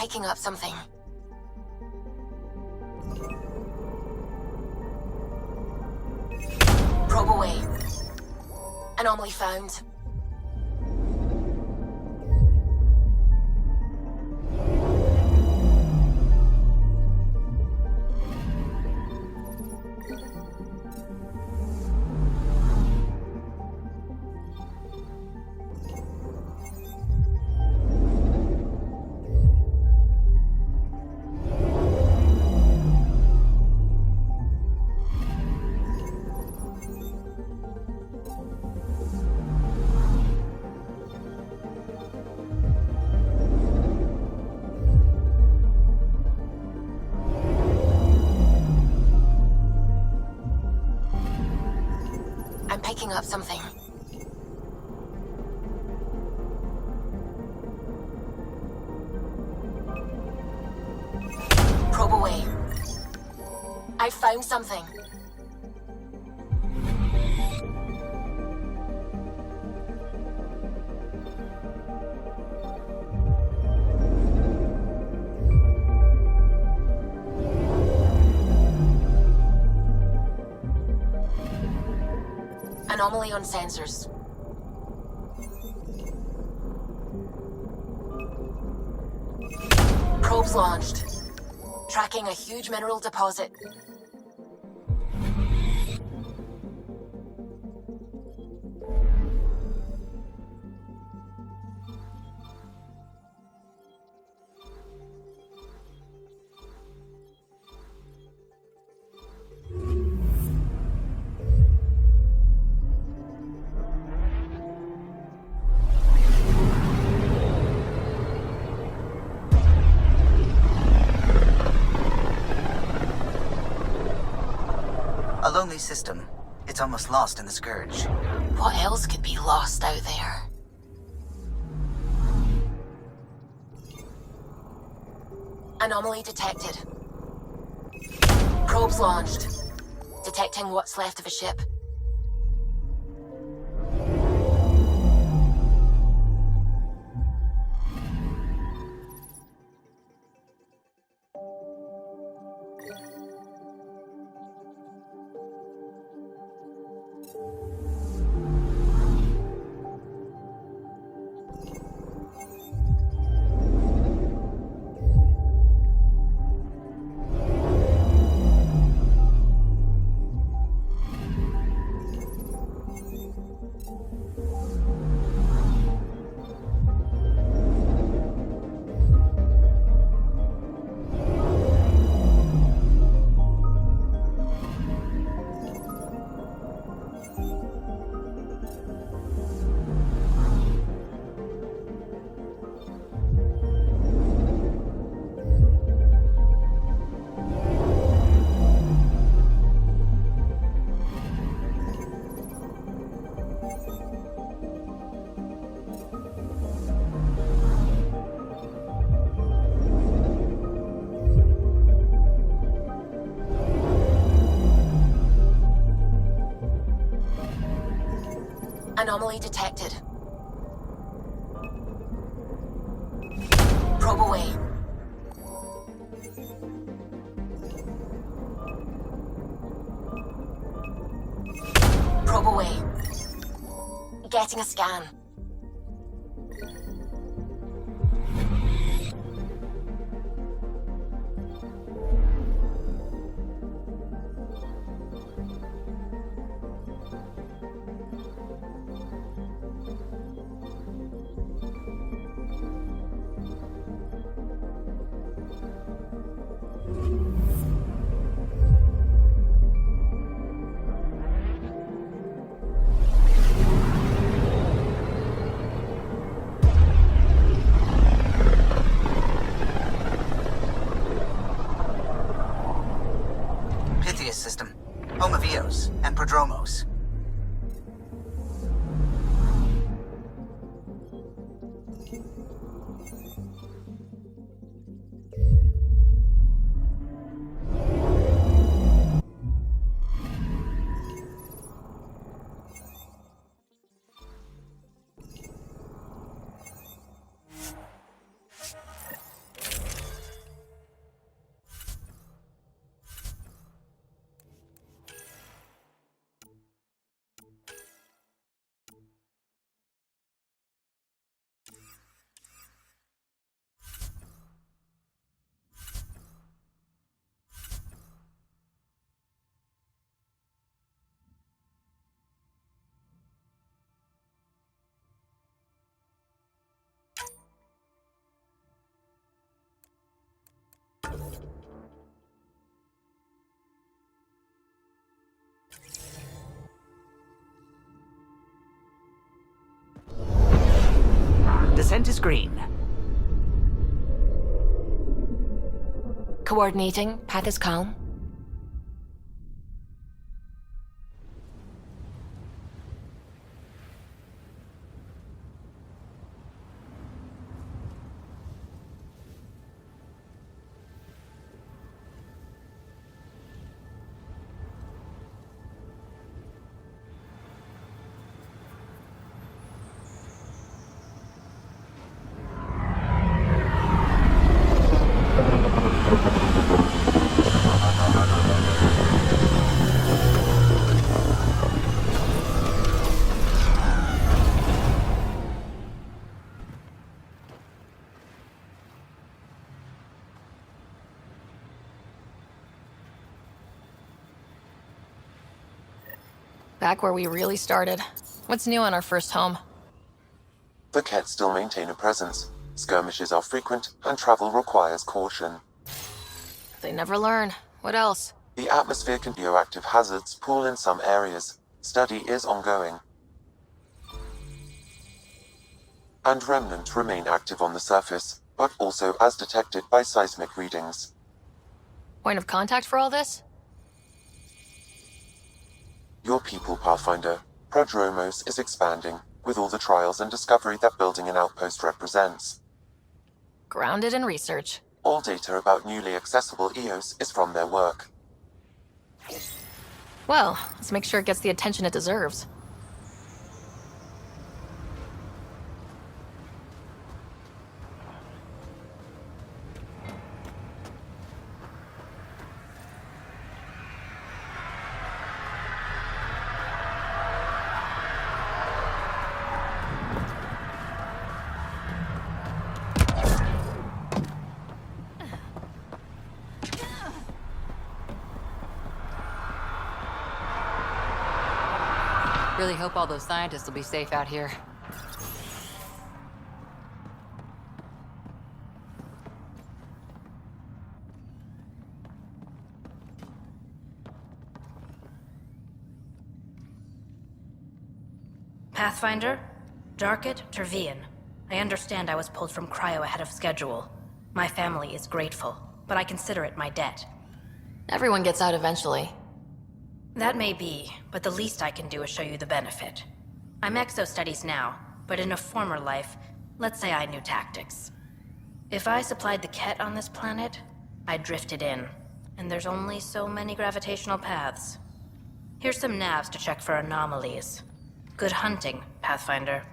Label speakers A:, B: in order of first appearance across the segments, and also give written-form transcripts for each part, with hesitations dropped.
A: picking up something. Probe away. Anomaly found. Picking up something. Probe away. I found something. Anomaly on sensors. Probes launched. Tracking a huge mineral deposit.
B: A lonely system. It's almost lost in the Scourge.
A: What else could be lost out there? Anomaly detected. Probes launched. Detecting what's left of a ship. Anomaly detected. Probe away. Probe away. Getting a scan.
C: Descent is green.
A: Coordinating. Path is calm. Back where we really started. What's new on our first home?
D: The Kett still maintain a presence. Skirmishes are frequent, and travel requires caution.
A: They never learn. What else?
D: The atmosphere can radioactive hazards pool in some areas. Study is ongoing. And remnants remain active on the surface, but also as detected by seismic readings.
A: Point of contact for all this?
D: Your people, Pathfinder. Prodromos is expanding, with all the trials and discovery that building an outpost represents.
A: Grounded in research.
D: All data about newly accessible EOS is from their work.
A: Well, let's make sure it gets the attention it deserves.
E: Really hope all those scientists will be safe out here.
F: Pathfinder? Darket, Tervian. I understand I was pulled from cryo ahead of schedule. My family is grateful, but I consider it my debt.
A: Everyone gets out eventually.
F: That may be, but the least I can do is show you the benefit. I'm exo-studies now, but in a former life, let's say I knew tactics. If I supplied the Kett on this planet, I drifted in, and there's only so many gravitational paths. Here's some navs to check for anomalies. Good hunting, Pathfinder.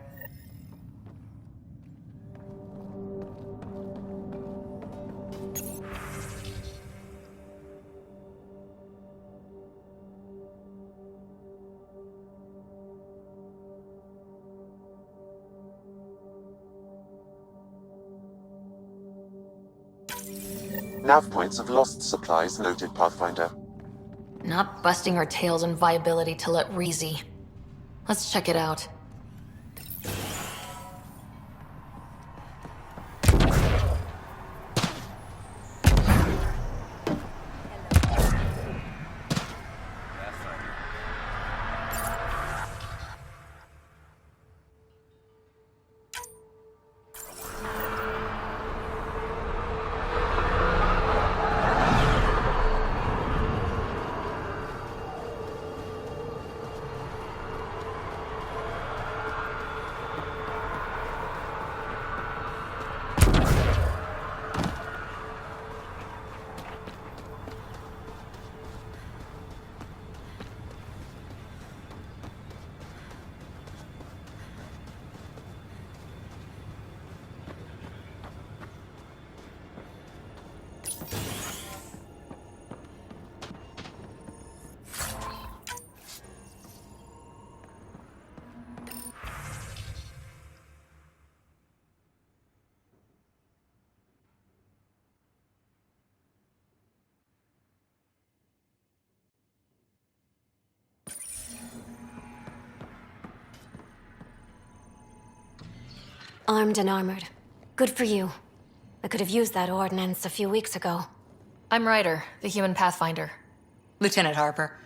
D: Nav points of lost supplies noted, Pathfinder.
A: Not busting our tails on viability till it Reezy. Let's check it out.
G: Armed and armored. Good for you. I could have used that ordnance a few weeks ago.
A: I'm Ryder, the human pathfinder.
E: Lieutenant Harper,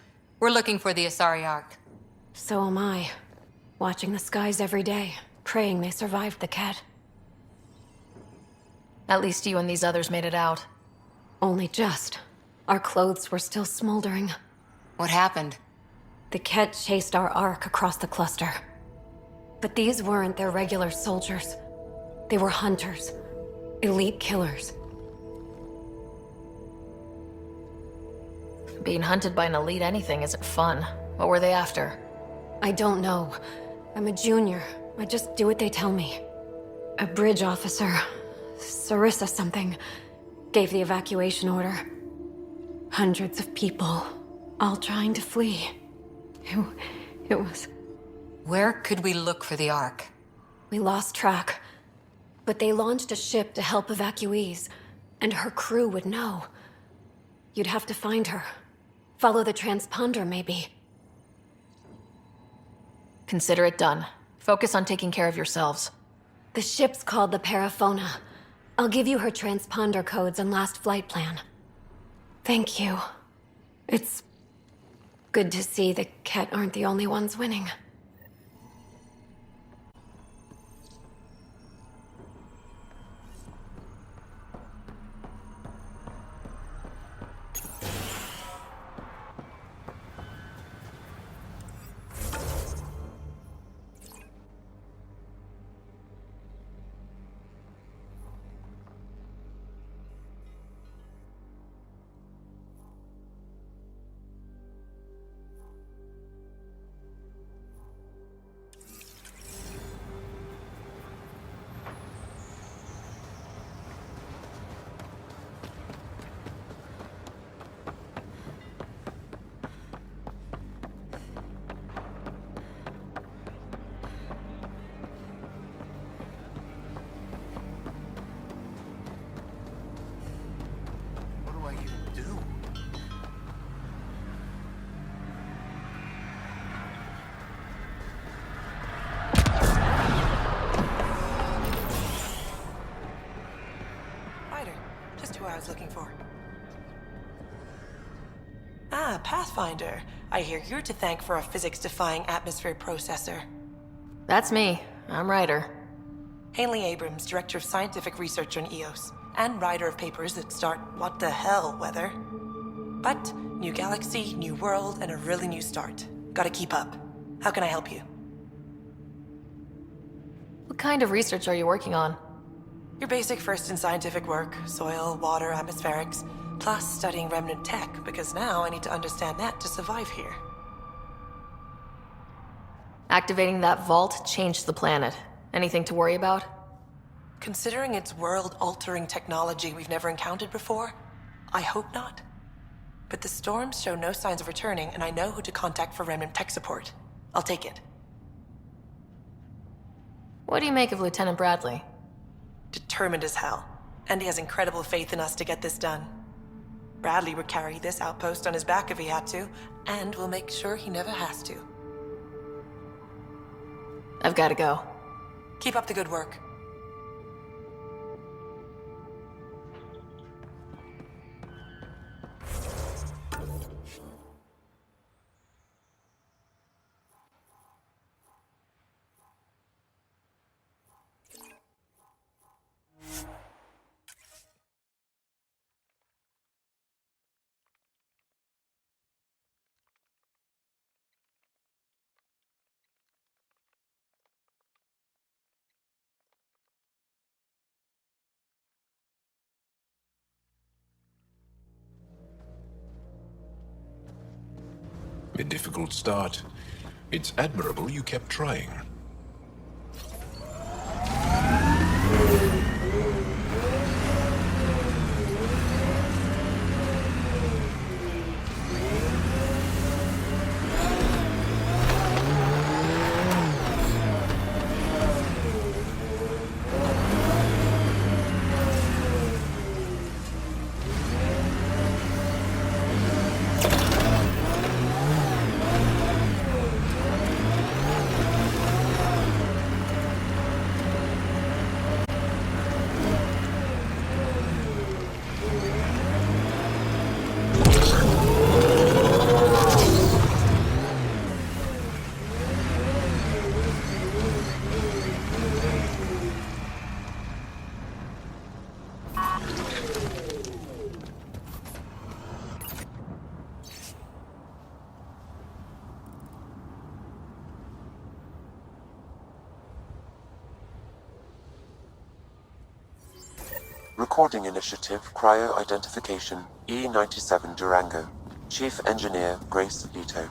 E: we're looking for the Asari Ark.
G: So am I. Watching the skies every day, praying they survived the Kett.
A: At least you and these others made it out.
G: Only just. Our clothes were still smoldering.
E: What happened?
G: The Ket chased our Ark across the cluster. But these weren't their regular soldiers. They were hunters. Elite killers.
A: Being hunted by an elite anything isn't fun. What were they after?
G: I don't know. I'm a junior. I just do what they tell me. A bridge officer, Sarissa something, gave the evacuation order. Hundreds of people, all trying to flee. It was...
E: Where could we look for the Ark?
G: We lost track. But they launched a ship to help evacuees, and her crew would know. You'd have to find her. Follow the transponder, maybe.
A: Consider it done. Focus on taking care of yourselves.
G: The ship's called the Paraphona. I'll give you her transponder codes and last flight plan. Thank you. It's good to see the Ket aren't the only ones winning.
C: I was looking for. Ah, Pathfinder. I hear you're to thank for a physics-defying atmosphere processor.
A: That's me. I'm Ryder.
C: Haley Abrams, Director of Scientific Research on EOS, and writer of papers that start what the hell weather. But, new galaxy, new world, and a really new start. Gotta keep up. How can I help you?
A: What kind of research are you working on?
C: Your basic first in scientific work, soil, water, atmospherics, plus studying remnant tech, because now I need to understand that to survive here.
A: Activating that vault changed the planet. Anything to worry about?
C: Considering it's world-altering technology we've never encountered before, I hope not. But the storms show no signs of returning, and I know who to contact for remnant tech support. I'll take it.
A: What do you make of Lieutenant Bradley?
C: Determined as hell. And he has incredible faith in us to get this done. Bradley would carry this outpost on his back if he had to, and we'll make sure he never has to.
A: I've got to go.
C: Keep up the good work.
H: A difficult start. It's admirable you kept trying.
D: Recording Initiative Cryo-Identification E97 Durango. Chief Engineer Grace Leto.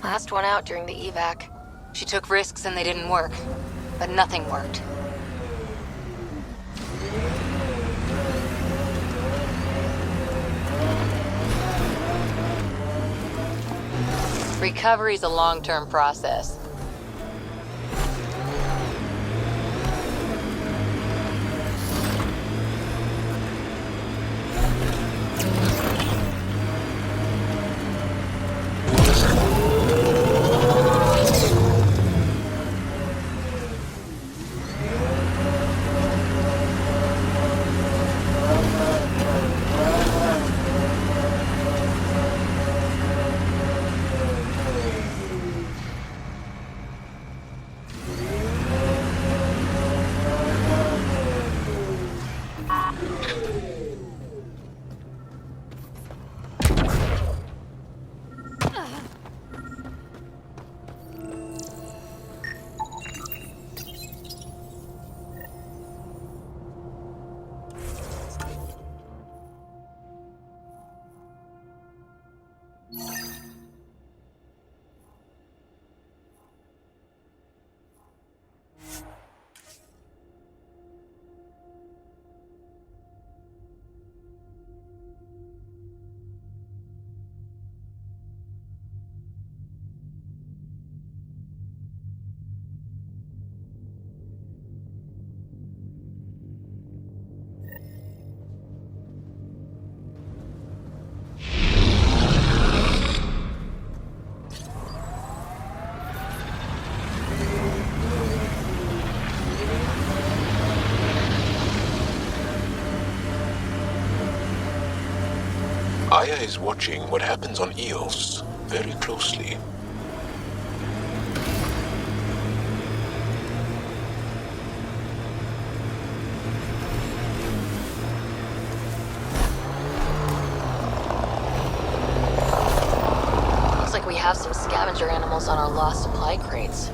A: Last one out during the evac.
E: She took risks and they didn't work. But nothing worked. Recovery's a long-term process.
H: Aya is watching what happens on Eos very closely.
A: Looks like we have some scavenger animals on our lost supply crates.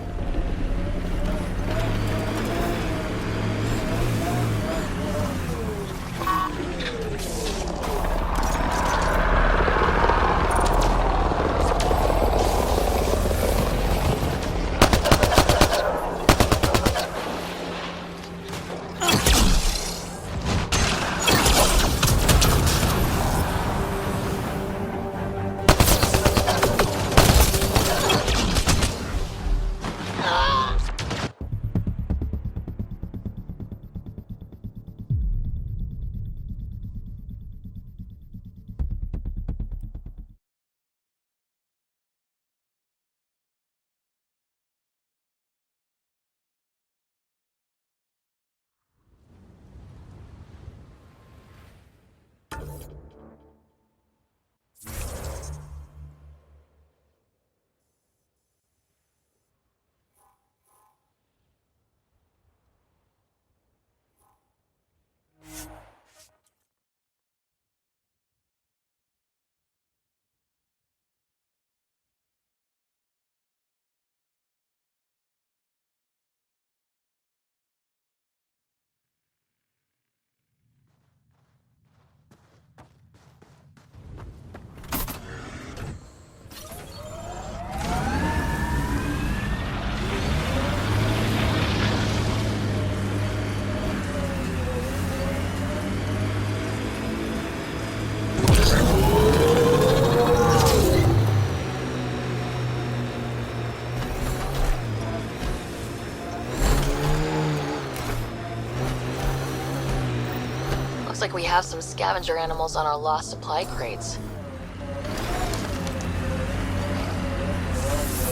A: Looks like we have some scavenger animals on our lost supply crates.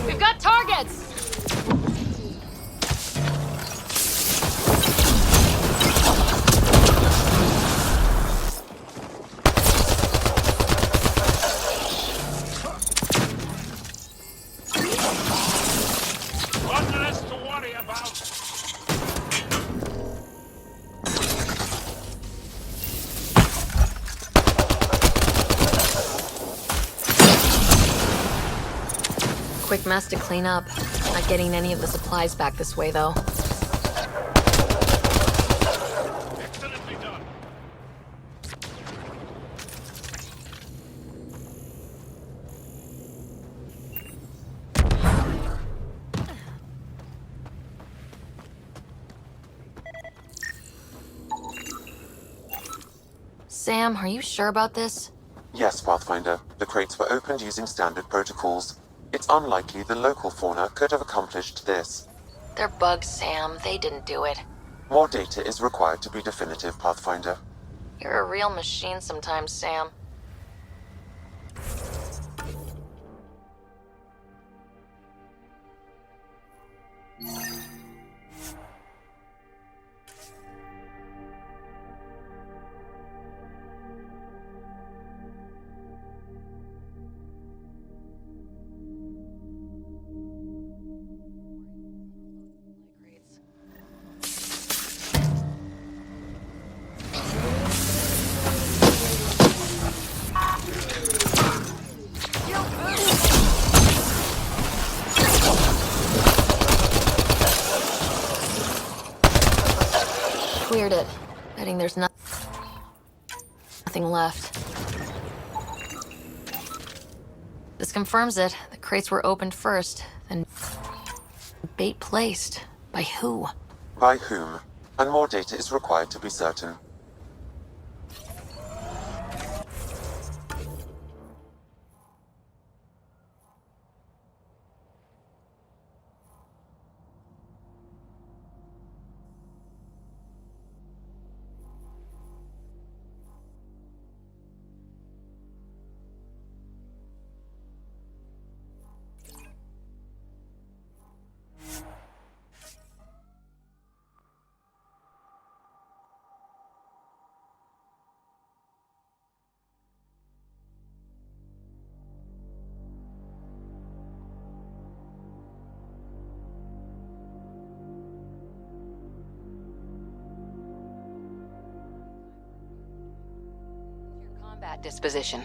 A: We've got targets!
I: One less to worry about.
A: Quick mess to clean up. Not getting any of the supplies back this way, though.
I: Excellently done.
A: Sam, are you sure about this?
D: Yes, Pathfinder. The crates were opened using standard protocols. It's unlikely the local fauna could have accomplished this.
A: They're bugs, Sam. They didn't do it.
D: More data is required to be definitive, Pathfinder.
A: You're a real machine sometimes, Sam. Cleared it. Betting there's nothing left. This confirms it. The crates were opened first, then bait placed. By who?
D: By whom? And more data is required to be certain.
E: Combat disposition.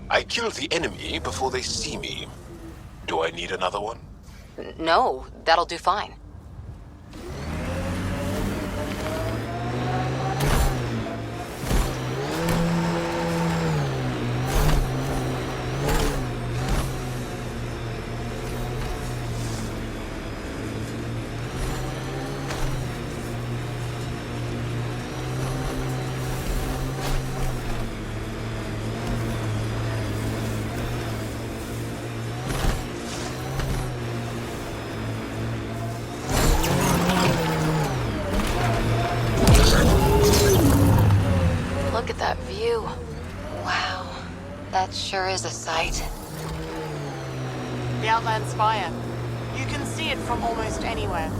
H: I kill the enemy before they see me. Do I need another one?
E: No, that'll do fine.
A: Look at that view. Wow. That sure is a sight.
J: The Outland Spire. You can see it from almost anywhere.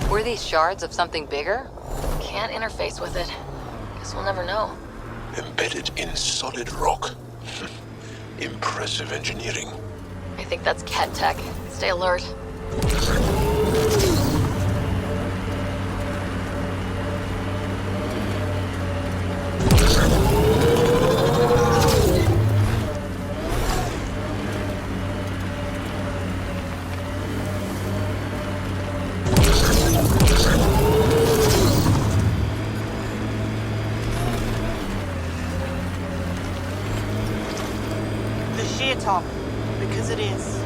E: Were these shards of something bigger?
A: Can't interface with it. Guess we'll never know.
H: Embedded in solid rock. Impressive engineering.
A: I think that's cat tech. Stay alert.
J: The sheer top, because it is.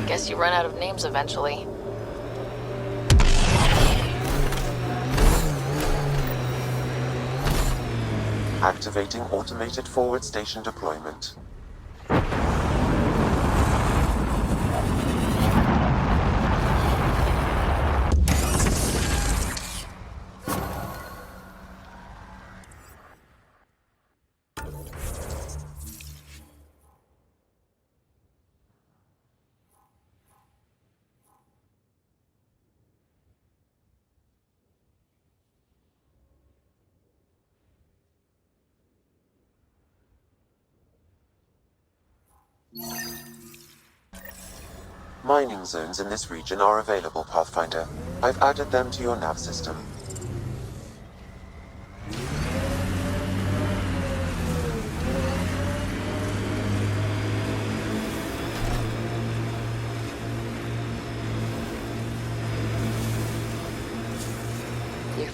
A: Guess you run out of names eventually.
D: Activating automated forward station deployment. Mining zones in this region are available, Pathfinder. I've added them to your nav system.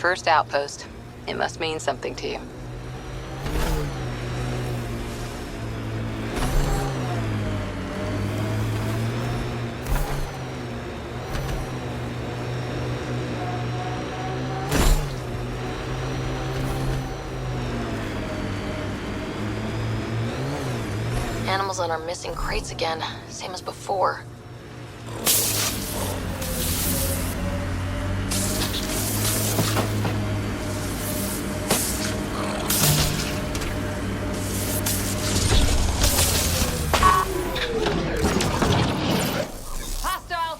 E: first outpost. It must mean something to you.
A: Animals on our missing crates again, same as before.
E: Hostile!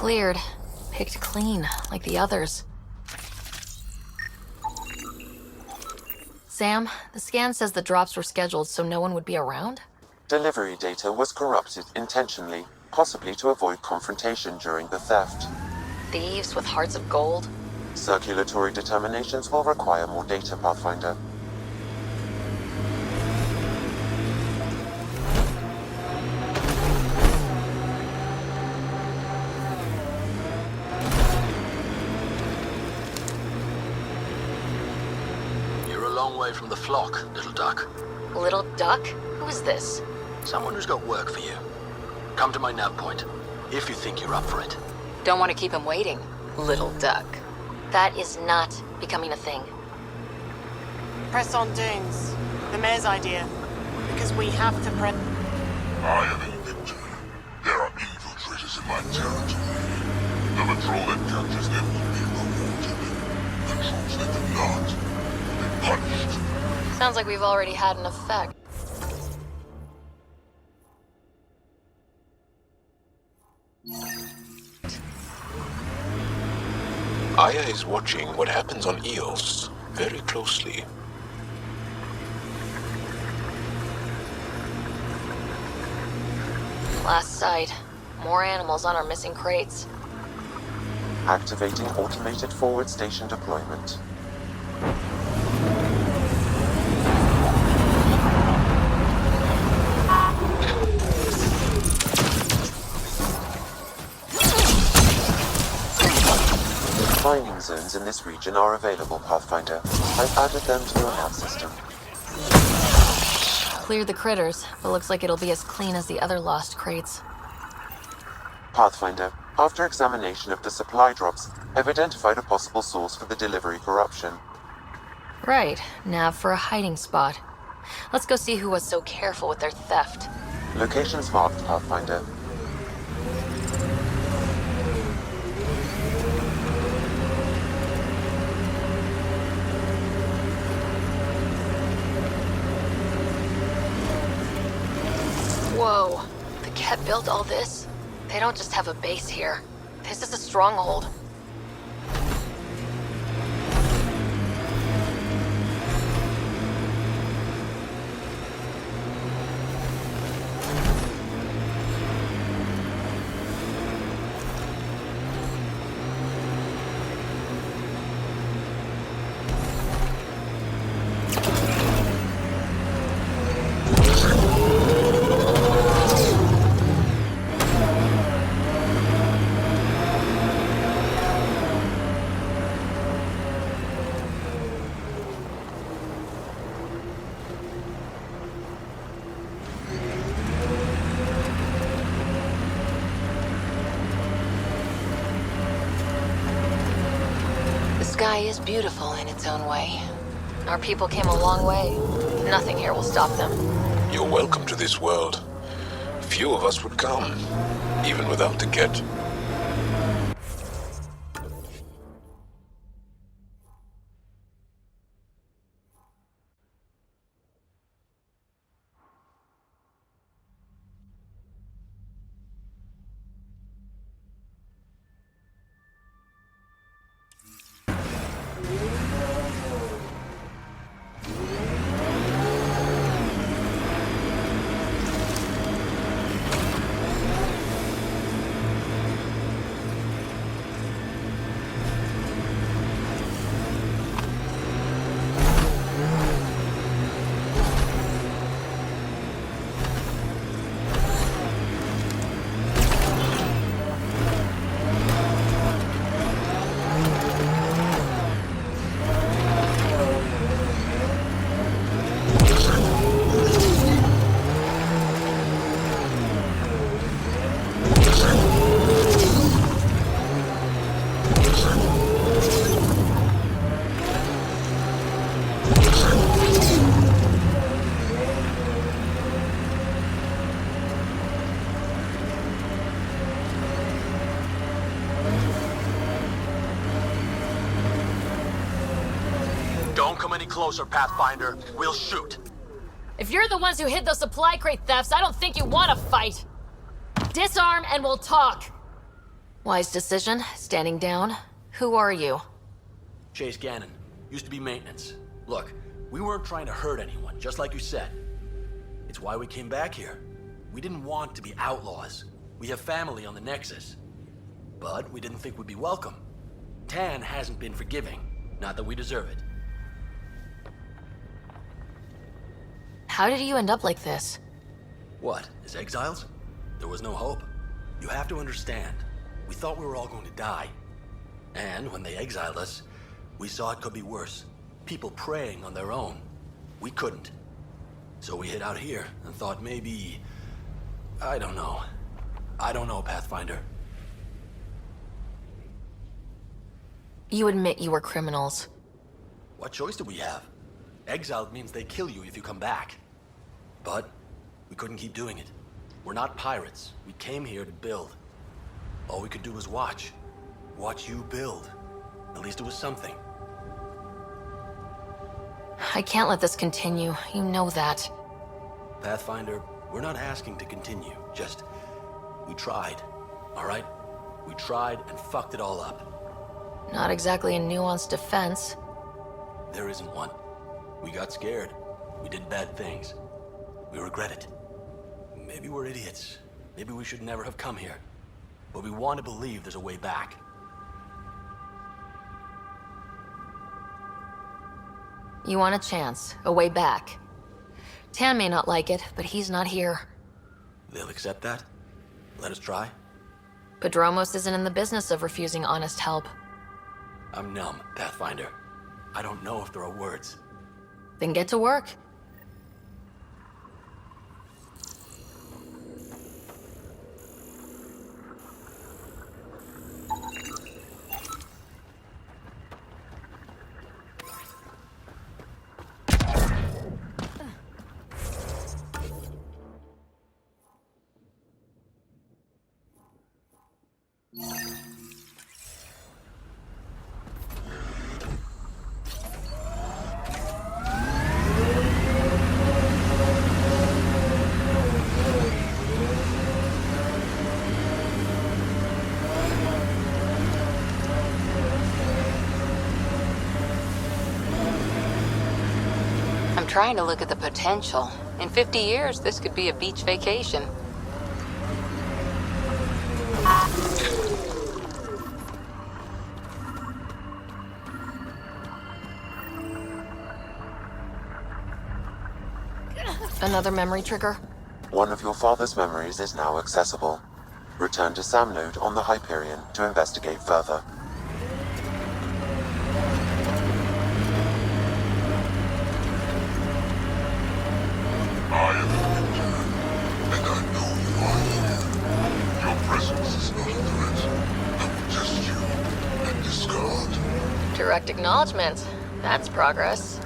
A: Cleared. Picked clean, like the others. Sam, the scan says the drops were scheduled so no one would be around?
D: Delivery data was corrupted intentionally, possibly to avoid confrontation during the theft.
A: Thieves with hearts of gold?
D: Circulatory determinations will require more data, Pathfinder.
K: You're a long way from the flock, little duck.
A: Little duck? Who is this?
K: Someone who's got work for you. Come to my nav point, if you think you're up for it.
E: Don't want to keep him waiting, little duck.
A: That is not becoming a thing.
J: Press on dunes. The mayor's idea. Because we have to press.
I: I am in victory. There are infiltrators in my territory. The patrol that captures them will be rewarded. Patrols that do not will be punished.
A: Sounds like we've already had an effect.
H: Aya is watching what happens on Eos very closely.
A: Last sight. More animals on our missing crates.
D: Activating automated forward station deployment. Mining zones in this region are available, Pathfinder. I've added them to your nav system.
A: Cleared the critters, but looks like it'll be as clean as the other lost crates.
D: Pathfinder, after examination of the supply drops, I've identified a possible source for the delivery corruption.
A: Right, nav for a hiding spot. Let's go see who was so careful with their theft.
D: Locations marked, Pathfinder.
A: Whoa, the Ket built all this? They don't just have a base here. This is a stronghold. The sky is beautiful in its own way. Our people came a long way. Nothing here will stop them.
H: You're welcome to this world. Few of us would come, even without the Ket.
K: come any closer, Pathfinder. We'll shoot.
A: If you're the ones who hid those supply crate thefts, I don't think you want to fight. Disarm and we'll talk. Wise decision, standing down. Who are you?
K: Chase Gannon. Used to be maintenance. Look, we weren't trying to hurt anyone, just like you said. It's why we came back here. We didn't want to be outlaws. We have family on the Nexus. But we didn't think we'd be welcome. Tan hasn't been forgiving. Not that we deserve it.
A: How did you end up like this?
K: What, as exiles? There was no hope. You have to understand, we thought we were all going to die. And when they exiled us, we saw it could be worse. People preying on their own. We couldn't. So we hid out here and thought maybe... I don't know, Pathfinder.
A: You admit you were criminals.
K: What choice do we have? Exiled means they kill you if you come back. But we couldn't keep doing it. We're not pirates. We came here to build. All we could do was watch. Watch you build. At least it was something.
A: I can't let this continue. You know that.
K: Pathfinder, we're not asking to continue. Just, we tried. All right? We tried and fucked it all up.
A: Not exactly a nuanced defense.
K: There isn't one. We got scared. We did bad things. We regret it. Maybe we're idiots. Maybe we should never have come here. But we want to believe there's a way back.
A: You want a chance, a way back. Tan may not like it, but he's not here.
K: They'll accept that? Let us try?
A: Padromos isn't in the business of refusing honest help.
K: I'm numb, Pathfinder. I don't know if there are words.
A: Then get to work.
E: I'm trying to look at the potential. In 50 years, this could be a beach vacation.
A: Another memory trigger?
D: One of your father's memories is now accessible. Return to Sam Node on the Hyperion to investigate further.
I: I am the Winter, and I know you are here. Your presence is not a threat. I will test you and discard.
A: Direct acknowledgement. That's progress.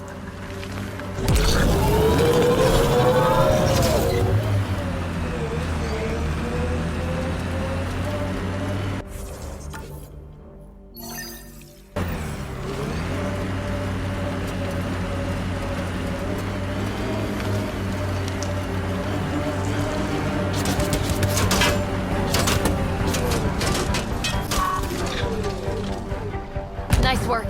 A: Nice work.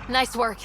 A: Nice work.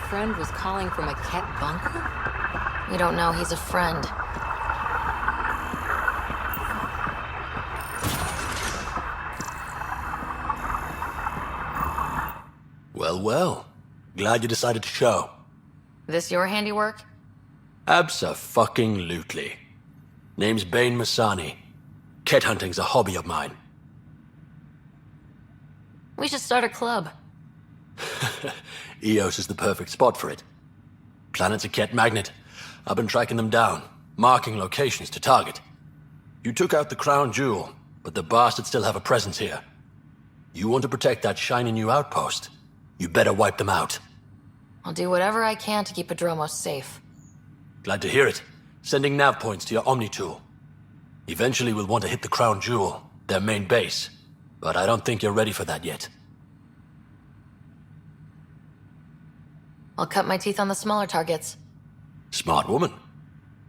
E: Friend was calling from a Ket bunker?
A: We don't know he's a friend.
K: Well, well. Glad you decided to show.
A: This your handiwork?
K: Abso-fucking-lutely. Name's Bain Masani. Ket hunting's a hobby of mine.
A: We should start a club.
K: Eos is the perfect spot for it. Planet's a Ket magnet. I've been tracking them down, marking locations to target. You took out the crown jewel, but the bastards still have a presence here. You want to protect that shiny new outpost? You better wipe them out.
A: I'll do whatever I can to keep Adromos safe.
K: Glad to hear it. Sending nav points to your Omni tool. Eventually we'll want to hit the crown jewel, their main base. But I don't think you're ready for that yet.
A: I'll cut my teeth on the smaller targets.
K: Smart woman.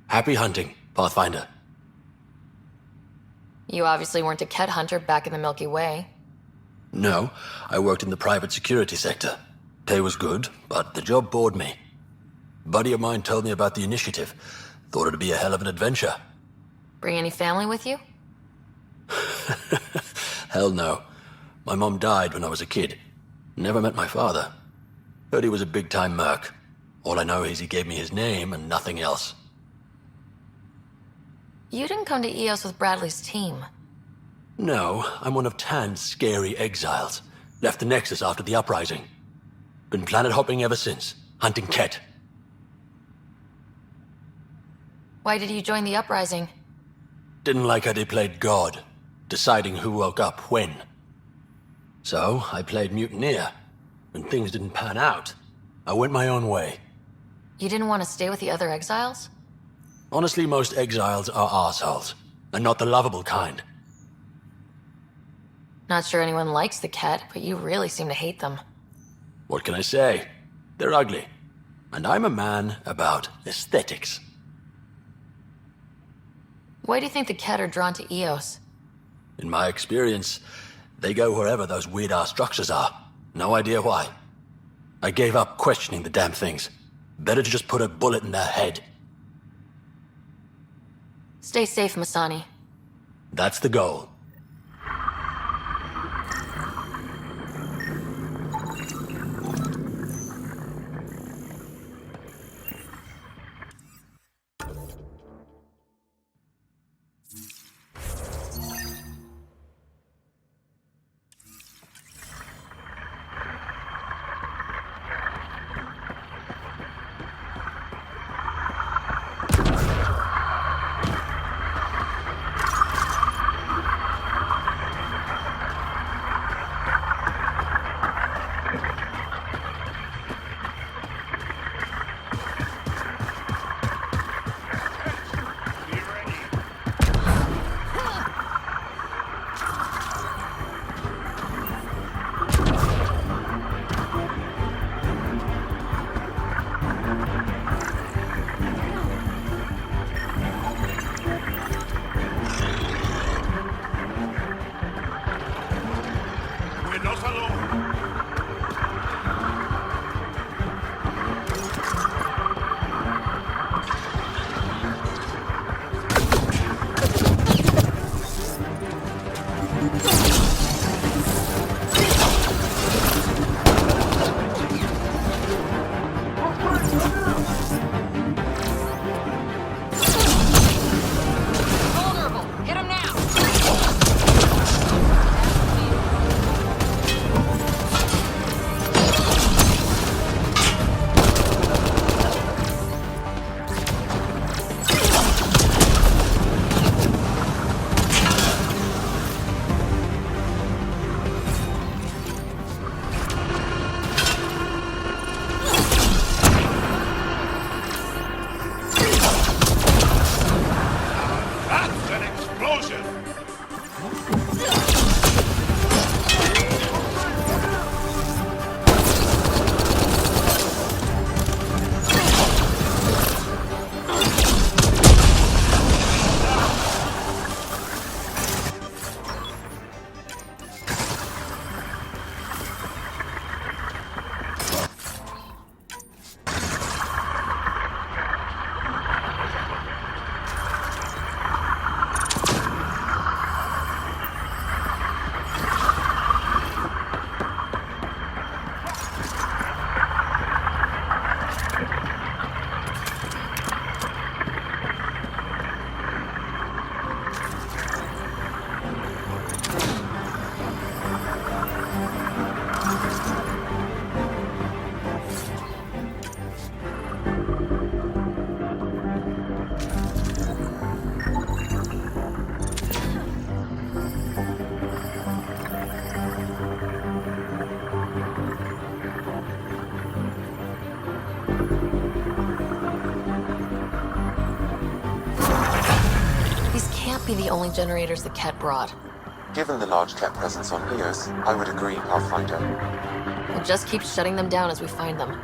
K: Happy hunting, Pathfinder.
A: You obviously weren't a Ket hunter back in the Milky Way.
K: No, I worked in the private security sector. Pay was good, but the job bored me. A buddy of mine told me about the initiative. Thought it'd be a hell of an adventure.
A: Bring any family with you?
K: Hell no. My mom died when I was a kid. Never met my father. Heard he was a big-time merc. All I know is he gave me his name and nothing else.
A: You didn't come to Eos with Bradley's team.
K: No, I'm one of Tan's scary exiles. Left the Nexus after the uprising. Been planet hopping ever since, hunting Ket.
A: Why did you join the uprising?
K: Didn't like how they played God, deciding who woke up when. So, I played mutineer. When things didn't pan out, I went my own way.
A: You didn't want to stay with the other exiles?
K: Honestly, most exiles are arseholes, and not the lovable kind.
A: Not sure anyone likes the Ket, but you really seem to hate them.
K: What can I say? They're ugly. And I'm a man about aesthetics.
A: Why do you think the Ket are drawn to Eos?
K: In my experience, they go wherever those weird-ass structures are. No idea why. I gave up questioning the damn things. Better to just put a bullet in their head.
A: Stay safe, Masani.
K: That's the goal.
A: be the only generators the Ket brought.
D: Given the large Ket presence on Eos, I would agree, Pathfinder.
A: We'll just keep shutting them down as we find them.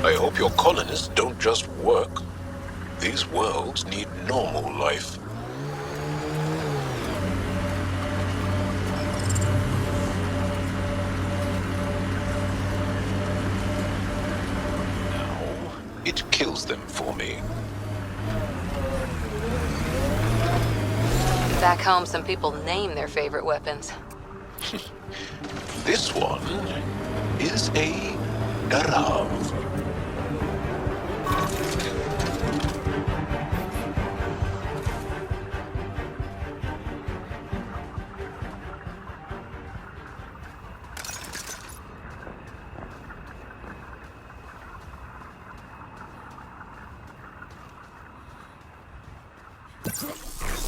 H: I hope your colonists don't just work. These worlds need normal life. Now, it kills them for me.
E: Back home, some people name their favorite weapons.
H: This one is a Garav.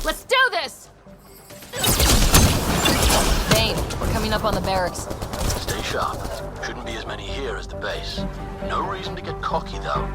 A: Let's do this! Bane, we're coming up on the barracks.
K: Stay sharp. Shouldn't be as many here as the base. No reason to get cocky, though.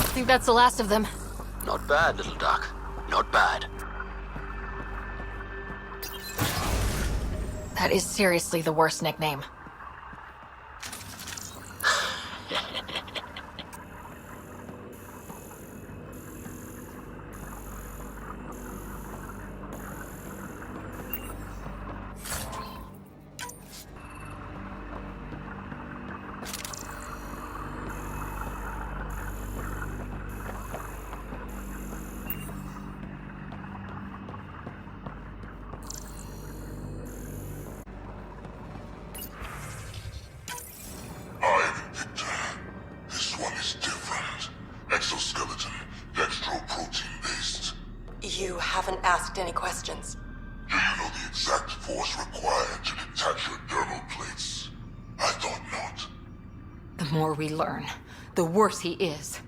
A: I think that's the last of them.
K: Not bad, little duck. Not bad.
A: That is seriously the worst nickname.
I: This one is different. Exoskeleton, dextroprotein-based.
C: You haven't asked any questions.
I: Do you know the exact force required to detach your dermal plates? I thought not.
A: The more we learn, the worse he is.